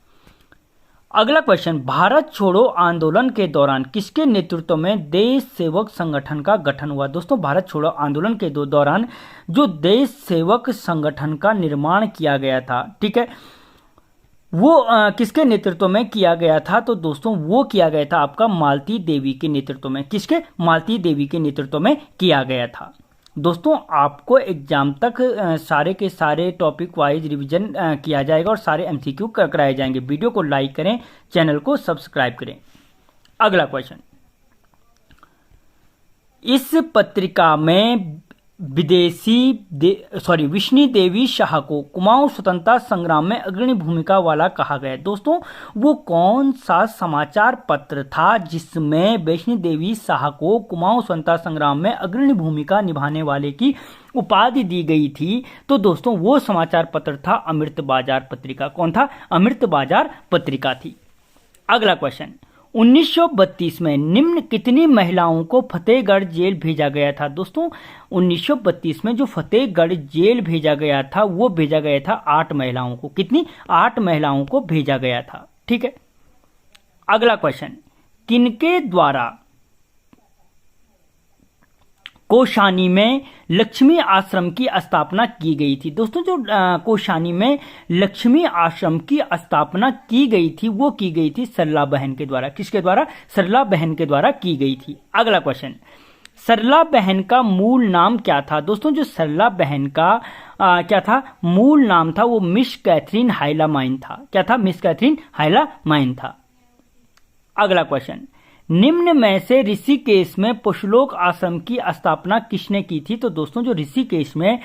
S1: अगला क्वेश्चन, भारत छोड़ो आंदोलन के दौरान किसके नेतृत्व में देश सेवक संगठन का गठन हुआ? दोस्तों भारत छोड़ो आंदोलन के दौरान जो देश सेवक संगठन का निर्माण किया गया था, ठीक है, वो किसके नेतृत्व में किया गया था? तो दोस्तों वो किया गया था आपका मालती देवी के नेतृत्व में। किसके? मालती देवी के नेतृत्व में किया गया था। दोस्तों आपको एग्जाम तक सारे के सारे टॉपिक वाइज रिवीजन किया जाएगा और सारे एमसीक्यू कराए जाएंगे। वीडियो को लाइक करें, चैनल को सब्सक्राइब करें। अगला क्वेश्चन, इस पत्रिका में विष्णु देवी शाह को कुमाऊं स्वतंत्रता संग्राम में अग्रणी भूमिका वाला कहा गया। दोस्तों वो कौन सा समाचार पत्र था जिसमें विष्णु देवी शाह को कुमाऊं स्वतंत्रता संग्राम में अग्रणी भूमिका निभाने वाले की उपाधि दी गई थी? तो दोस्तों वो समाचार पत्र था अमृत बाजार पत्रिका। कौन था? अमृत बाजार पत्रिका थी। अगला क्वेश्चन, 1932 में निम्न कितनी महिलाओं को फतेहगढ़ जेल भेजा गया था? दोस्तों 1932 में जो फतेहगढ़ जेल भेजा गया था वो भेजा गया था 8 महिलाओं को। कितनी? 8 महिलाओं को भेजा गया था। ठीक है। अगला क्वेश्चन, किनके द्वारा कोशानी में लक्ष्मी आश्रम की स्थापना की गई थी? दोस्तों जो कोशानी में लक्ष्मी आश्रम की स्थापना की गई थी वो की गई थी सरला बहन के द्वारा। किसके द्वारा? सरला बहन के द्वारा की गई थी। अगला क्वेश्चन, सरला बहन का मूल नाम क्या था? दोस्तों जो सरला बहन का क्या था? मूल नाम था वो मिस कैथरीन हाइलामाइन था। क्या था? मिस कैथरीन हाइलामाइन था। अगला क्वेश्चन, निम्न में से ऋषिकेश में पशुलोक आश्रम की स्थापना किसने की थी? तो दोस्तों जो ऋषिकेश में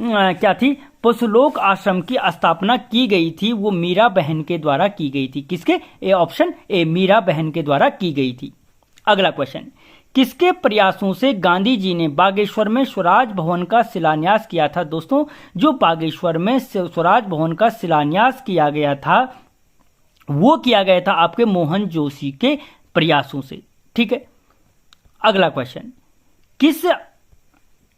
S1: क्या थी? पशुलोक आश्रम की स्थापना की गई थी वो मीरा बहन के द्वारा की गई थी। किसके? ए ऑप्शन ए, मीरा बहन के द्वारा की गई थी। अगला क्वेश्चन, किसके प्रयासों से गांधी जी ने बागेश्वर में स्वराज भवन का शिलान्यास किया था? दोस्तों जो बागेश्वर में स्वराज भवन का शिलान्यास किया गया था वो किया गया था आपके मोहन जोशी के प्रयासों से। ठीक है। अगला क्वेश्चन,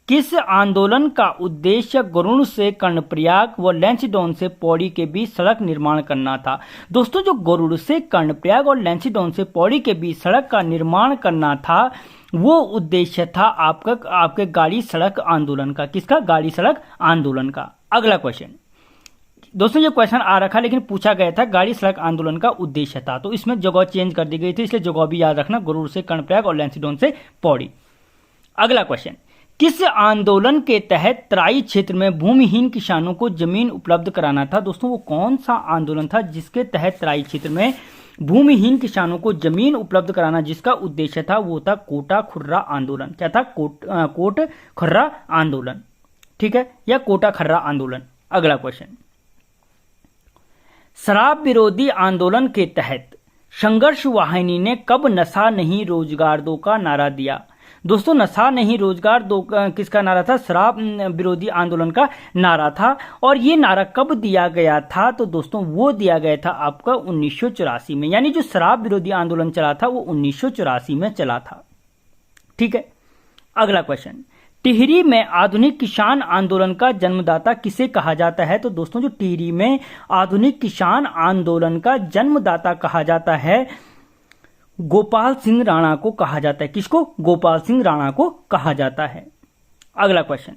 S1: किस आंदोलन का उद्देश्य गरुड़ से कर्णप्रयाग व लैंसडाउन से पौड़ी के बीच सड़क निर्माण करना था? दोस्तों जो गरुड़ से कर्णप्रयाग और लैंसडाउन से पौड़ी के बीच सड़क का निर्माण करना था वो उद्देश्य था आपके गाड़ी सड़क आंदोलन का। किसका? गाड़ी सड़क आंदोलन का। अगला क्वेश्चन, दोस्तों ये क्वेश्चन आ रखा लेकिन पूछा गया था गाड़ी सड़क आंदोलन का उद्देश्य था, तो इसमें जगह चेंज कर दी गई थी, इसलिए जगह भी याद रखना, गरुड़ से कर्णप्रयाग और लैंसडाउन से पौड़ी। अगला क्वेश्चन, किस आंदोलन के तहत तराई क्षेत्र में भूमिहीन किसानों को जमीन उपलब्ध कराना था? दोस्तों वो कौन सा आंदोलन था जिसके तहत तराई क्षेत्र में भूमिहीन किसानों को जमीन उपलब्ध कराना जिसका उद्देश्य था वो था कोटा खुर्रा आंदोलन। क्या था? कोट खर्रा आंदोलन। ठीक है, या कोटा खर्रा आंदोलन। अगला क्वेश्चन, शराब विरोधी आंदोलन के तहत संघर्ष वाहिनी ने कब नशा नहीं रोजगार दो का नारा दिया? दोस्तों नशा नहीं रोजगार दो किसका नारा था? शराब विरोधी आंदोलन का नारा था। और ये नारा कब दिया गया था? तो दोस्तों वो दिया गया था आपका 1984 में, यानी जो शराब विरोधी आंदोलन चला था वो 1984 में चला था। ठीक है। अगला क्वेश्चन, टिहरी में आधुनिक किसान आंदोलन का जन्मदाता किसे कहा जाता है? तो दोस्तों जो टिहरी में आधुनिक किसान आंदोलन का जन्मदाता कहा जाता है गोपाल सिंह राणा को कहा जाता है। किसको? गोपाल सिंह राणा को कहा जाता है। अगला क्वेश्चन,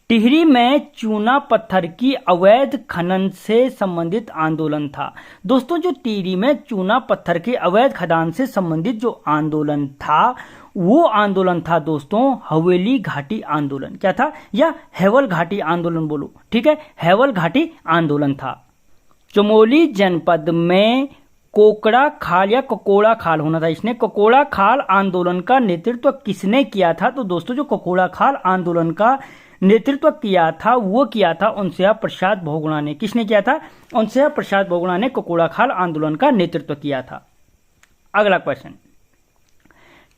S1: टिहरी में चूना पत्थर की अवैध खनन से संबंधित आंदोलन था। दोस्तों जो टिहरी में चूना पत्थर के अवैध खदान से संबंधित जो आंदोलन था वो आंदोलन था दोस्तों हवेली घाटी आंदोलन। क्या था? या हेवल घाटी आंदोलन बोलो। ठीक है, हेवल घाटी आंदोलन था। चमोली जनपद में कोकड़ा खाल या ककोड़ा खाल होना था, इसने ककोड़ा खाल आंदोलन का नेतृत्व किसने किया था? तो दोस्तों जो ककोड़ा खाल आंदोलन का नेतृत्व किया था वो किया था उनसेया प्रसाद बहुगुणा ने। किसने किया था? उनसेया प्रसाद बहुगुणा ने ककोड़ा खाल आंदोलन का नेतृत्व किया था। अगला क्वेश्चन,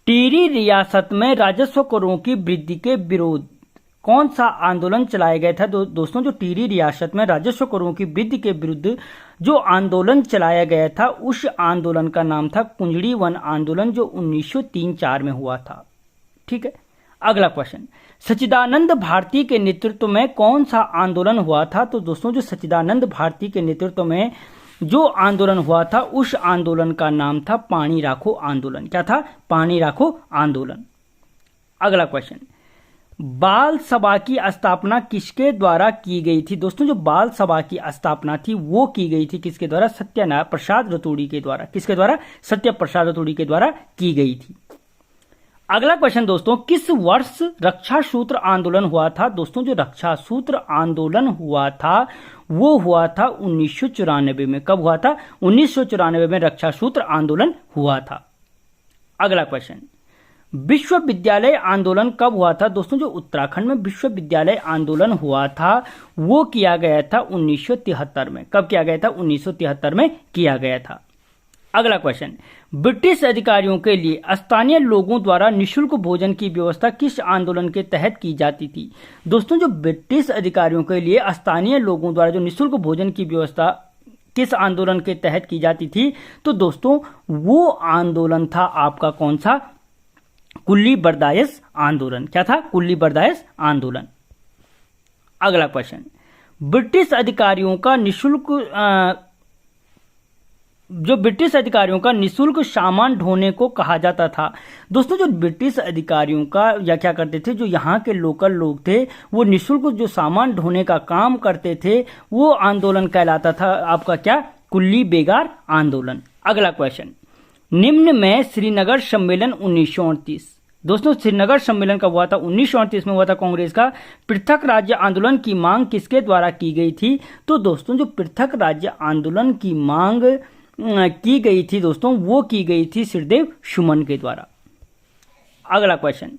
S1: टिहरी रियासत में राजस्व करों की वृद्धि के विरोध कौन सा आंदोलन चलाया गया था? दोस्तों जो टिहरी रियासत में राजस्व करों की वृद्धि के विरुद्ध जो आंदोलन चलाया गया था उस आंदोलन का नाम था कुंजड़ी वन आंदोलन, जो 1903-4 में हुआ था। ठीक है। अगला क्वेश्चन, सच्चिदानंद भारती के नेतृत्व में कौन सा आंदोलन हुआ था? तो दोस्तों जो सच्चिदानंद भारती के नेतृत्व में जो आंदोलन हुआ था उस आंदोलन का नाम था पानी राखो आंदोलन। क्या था? पानी राखो आंदोलन। अगला क्वेश्चन, बाल सभा की स्थापना किसके द्वारा की गई थी? दोस्तों जो बाल सभा की स्थापना थी वो की गई थी किसके द्वारा? सत्यनारायण प्रसाद रतूड़ी के द्वारा। किसके द्वारा? सत्य प्रसाद रतूड़ी के द्वारा की गई थी। अगला क्वेश्चन दोस्तों, किस वर्ष रक्षा सूत्र आंदोलन हुआ था? दोस्तों जो रक्षा सूत्र आंदोलन हुआ था वो हुआ था 1994 में। कब हुआ था? 1994 में रक्षा सूत्र आंदोलन हुआ था। अगला क्वेश्चन, विश्वविद्यालय आंदोलन कब हुआ था? दोस्तों जो उत्तराखंड में विश्वविद्यालय आंदोलन हुआ था वो किया गया था 1973 में। कब किया गया था? 1973 में किया गया था। अगला क्वेश्चन, ब्रिटिश अधिकारियों के लिए स्थानीय लोगों द्वारा निःशुल्क भोजन की व्यवस्था किस आंदोलन के तहत की जाती थी? दोस्तों जो ब्रिटिश अधिकारियों के लिए स्थानीय लोगों द्वारा जो निःशुल्क भोजन की व्यवस्था किस आंदोलन के तहत की जाती थी? तो दोस्तों वो आंदोलन था आपका कौन सा? कुल्ली बर्दाश्त आंदोलन। क्या था? कुल्ली बर्दाश्त आंदोलन। अगला क्वेश्चन, ब्रिटिश अधिकारियों का निःशुल्क जो ब्रिटिश अधिकारियों का निःशुल्क सामान ढोने को कहा जाता था। दोस्तों जो ब्रिटिश अधिकारियों का या क्या करते थे, जो यहाँ के लोकल लोग थे वो निःशुल्क जो सामान ढोने का काम करते थे वो आंदोलन कहलाता था आपका क्या? कुल्ली बेगार आंदोलन। अगला क्वेश्चन, निम्न में श्रीनगर सम्मेलन 1938। दोस्तों श्रीनगर सम्मेलन कब हुआ था? 1938 में हुआ था। कांग्रेस का पृथक राज्य आंदोलन की मांग किसके द्वारा की गई थी? तो दोस्तों जो पृथक राज्य आंदोलन की मांग की गई थी दोस्तों वो की गई थी श्रीदेव सुमन के द्वारा। अगला क्वेश्चन,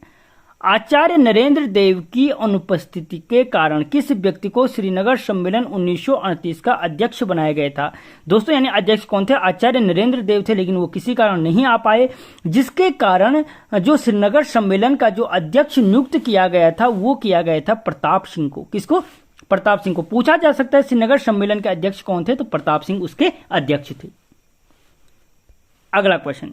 S1: आचार्य नरेंद्र देव की अनुपस्थिति के कारण किस व्यक्ति को श्रीनगर सम्मेलन 1938 का अध्यक्ष बनाया गया था? दोस्तों यानी अध्यक्ष कौन थे? आचार्य नरेंद्र देव थे, लेकिन वो किसी कारण नहीं आ पाए, जिसके कारण जो श्रीनगर सम्मेलन का जो अध्यक्ष नियुक्त किया गया था वो किया गया था प्रताप सिंह को। किसको? प्रताप सिंह को। पूछा जा सकता है श्रीनगर सम्मेलन के अध्यक्ष कौन थे? तो प्रताप सिंह उसके अध्यक्ष थे। अगला क्वेश्चन,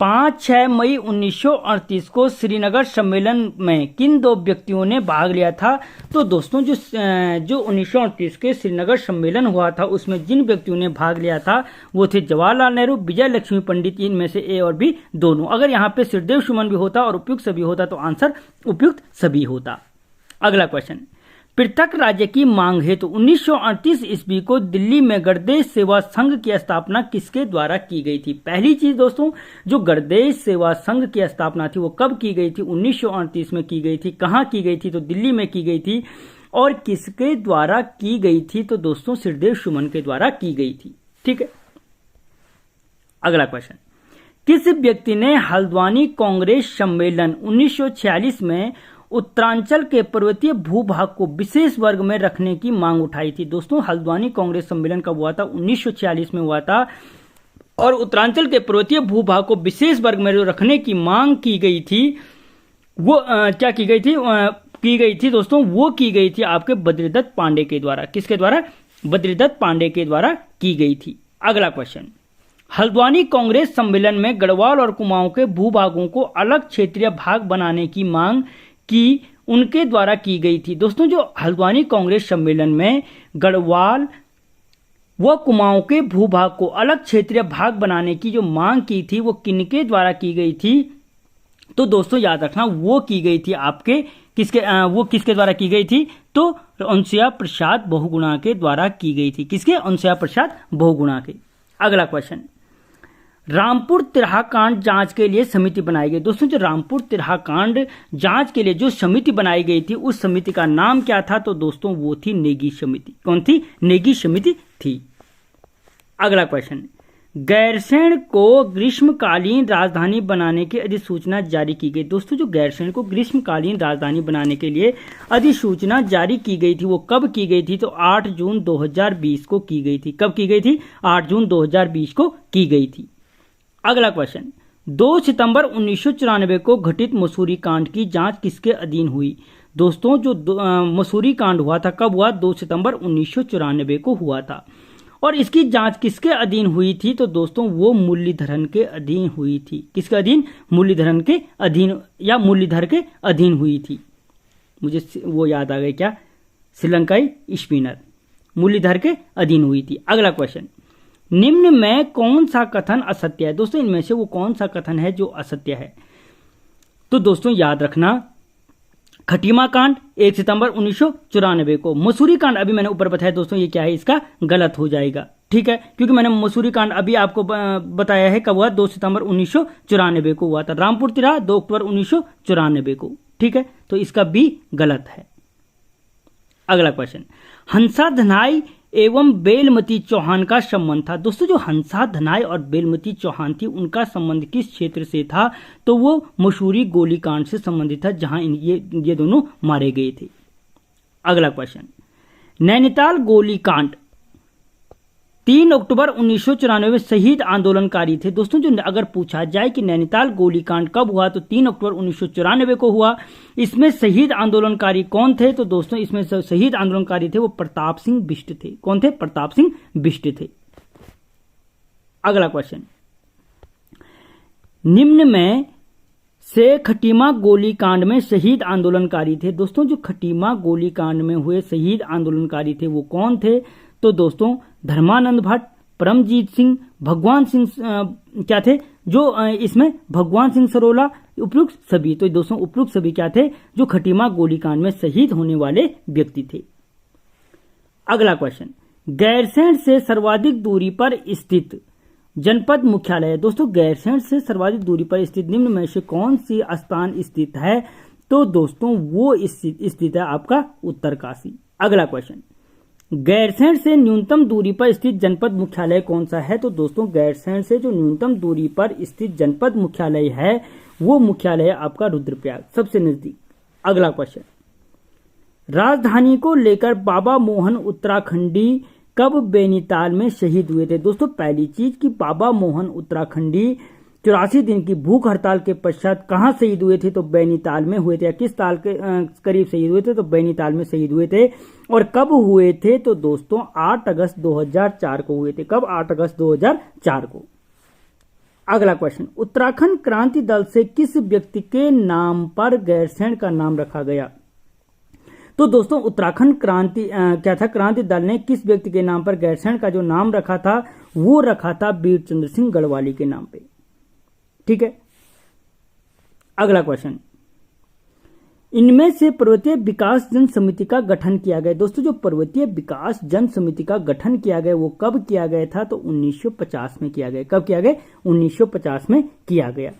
S1: 5-6 मई 1938 को श्रीनगर सम्मेलन में किन दो व्यक्तियों ने भाग लिया था? तो दोस्तों जो 1938 के श्रीनगर सम्मेलन हुआ था उसमें जिन व्यक्तियों ने भाग लिया था वो थे जवाहरलाल नेहरू, विजय लक्ष्मी पंडित। इनमें से ए और बी दोनों। अगर यहाँ पे श्रीदेव सुमन भी होता और उपयुक्त सभी होता तो आंसर उपयुक्त सभी होता। अगला क्वेश्चन, पृथक राज्य की मांग हेतु 1938 ईस्वी को दिल्ली में गर्देश सेवा संघ की स्थापना किसके द्वारा की गई थी? पहली चीज दोस्तों, जो गर्देश सेवा संघ की स्थापना थी वो कब की गई थी? 1938 में की गई थी। कहाँ की गई थी? तो दिल्ली में की गई थी। और किसके द्वारा की गई थी? तो दोस्तों श्रीदेव सुमन के द्वारा की गई थी। ठीक है। अगला क्वेश्चन, किस व्यक्ति ने हल्द्वानी कांग्रेस सम्मेलन 1946 में उत्तरांचल के पर्वतीय भूभाग को विशेष वर्ग में रखने की मांग उठाई थी? दोस्तों हल्द्वानी कांग्रेस सम्मेलन कब हुआ था? 1946 में हुआ था। और उत्तरांचल के पर्वतीय भूभाग को विशेष वर्ग में रखने की मांग की गई थी वो क्या की गई थी? दोस्तों वो की गई थी आपके बद्रीदत्त पांडे के द्वारा। किसके द्वारा? बद्रीदत्त पांडे के द्वारा की गई थी। अगला क्वेश्चन, हल्द्वानी कांग्रेस सम्मेलन में गढ़वाल और कुमाऊं के भूभागों को अलग क्षेत्रीय भाग बनाने की मांग की उनके द्वारा की गई थी। दोस्तों जो हल्द्वानी कांग्रेस सम्मेलन में गढ़वाल व कुमाऊं के भूभाग को अलग क्षेत्रीय भाग बनाने की जो मांग की थी वो किनके द्वारा की गई थी? तो दोस्तों याद रखना वो की गई थी आपके किसके द्वारा की गई थी? तो अनुसुईया प्रसाद बहुगुणा के द्वारा की गई थी। किसके? अनुसुईया प्रसाद बहुगुणा के। अगला क्वेश्चन, रामपुर तिरहा कांड जांच के लिए समिति बनाई गई। दोस्तों जो रामपुर तिरहा कांड जांच के लिए जो समिति बनाई गई थी उस समिति का नाम क्या था? तो दोस्तों वो थी नेगी समिति। कौन थी? नेगी समिति थी। अगला क्वेश्चन, गैरसैंण को ग्रीष्मकालीन राजधानी बनाने की अधिसूचना जारी की गई। दोस्तों जो गैरसैंण को ग्रीष्मकालीन राजधानी बनाने के लिए अधिसूचना जारी की गई थी वो कब की गई थी? तो 8 जून 2020 को की गई थी। कब की गई थी? 8 जून 2020 को की गई थी। अगला क्वेश्चन, 2 सितंबर 1994 को घटित मसूरी कांड की जांच किसके अधीन हुई? दोस्तों जो मसूरी कांड हुआ था कब हुआ? 2 सितंबर 1994 को हुआ था। और इसकी जांच किसके अधीन हुई थी? तो दोस्तों वो मुरलीधरन के अधीन हुई थी। किसके अधीन? मुरलीधरन के अधीन या मुरलीधर के अधीन हुई थी। मुझे वो याद आ गया, क्या? श्रीलंकाई स्पिनर मुरलीधर के अधीन हुई थी। अगला क्वेश्चन, निम्न में कौन सा कथन असत्य है? दोस्तों इनमें से वो कौन सा कथन है जो असत्य है? तो दोस्तों याद रखना, खटीमा कांड 1 सितंबर 1994 को, मसूरी कांड अभी मैंने ऊपर बताया दोस्तों ये क्या है, इसका गलत हो जाएगा, ठीक है, क्योंकि मैंने मसूरी कांड अभी आपको बताया है कब हुआ, 2 सितंबर 1994 को हुआ था। रामपुर तिराह 2 अक्टूबर 1994 को, ठीक है, तो इसका बी गलत है। अगला क्वेश्चन, हंसा धनाई एवं बेलमती चौहान का संबंध था। दोस्तों जो हंसा धनाई और बेलमती चौहान थी उनका संबंध किस क्षेत्र से था? तो वो मसूरी गोलीकांड से संबंधित था, जहां ये दोनों मारे गए थे। अगला क्वेश्चन, नैनीताल गोलीकांड 3 अक्टूबर 1994 में शहीद आंदोलनकारी थे। दोस्तों जो अगर पूछा जाए कि नैनीताल गोलीकांड कब हुआ, तो 3 अक्टूबर 1994 को हुआ। इसमें शहीद आंदोलनकारी कौन थे? तो दोस्तों इसमें शहीद आंदोलनकारी थे वो प्रताप सिंह बिष्ट थे। कौन थे? प्रताप सिंह बिष्ट थे। अगला क्वेश्चन, निम्न में से खटीमा गोलीकांड में शहीद आंदोलनकारी थे। दोस्तों जो खटीमा गोलीकांड में हुए शहीद आंदोलनकारी थे वो कौन थे? तो दोस्तों धर्मानंद भट्ट, परमजीत सिंह, भगवान सिंह क्या थे जो इसमें भगवान सिंह सरोला, उपयुक्त सभी। तो दोस्तों उपयुक्त सभी क्या थे? जो खटीमा गोलीकांड में शहीद होने वाले व्यक्ति थे। अगला क्वेश्चन, गैरसैंण से सर्वाधिक दूरी पर स्थित जनपद मुख्यालय है। दोस्तों गैरसैंण से सर्वाधिक दूरी पर स्थित निम्न में से कौन सी स्थान स्थित है? तो दोस्तों वो स्थित है आपका उत्तरकाशी। अगला क्वेश्चन, गैरसैंण से न्यूनतम दूरी पर स्थित जनपद मुख्यालय कौन सा है? तो दोस्तों गैरसैंण से जो न्यूनतम दूरी पर स्थित जनपद मुख्यालय है वो मुख्यालय है आपका रुद्रप्रयाग, सबसे नजदीक। अगला क्वेश्चन, राजधानी को लेकर बाबा मोहन उत्तराखंडी कब बैनीताल में शहीद हुए थे? दोस्तों पहली चीज कि बाबा मोहन उत्तराखंडी 84 दिन की भूख हड़ताल के पश्चात कहां शहीद हुए थे? तो बैनीताल में हुए थे। या किस ताल के करीब शहीद हुए थे? तो बैनीताल में शहीद हुए थे। और कब हुए थे? तो दोस्तों 8 अगस्त 2004 को हुए थे। कब? 8 अगस्त 2004 को। अगला क्वेश्चन, उत्तराखंड क्रांति दल से किस व्यक्ति के नाम पर गैरसैंण का नाम रखा गया? तो दोस्तों उत्तराखंड क्रांति क्या था, क्रांति दल ने किस व्यक्ति के नाम पर गैरसैंण का जो नाम रखा था वो रखा था वीर चंद्र सिंह गढ़वाली के नाम पे, ठीक है। अगला क्वेश्चन, इनमें से पर्वतीय विकास जन समिति का गठन किया गया। दोस्तों जो पर्वतीय विकास जन समिति का गठन किया गया वो कब किया गया था? तो 1950 में किया गया। कब किया गया? 1950 में किया गया।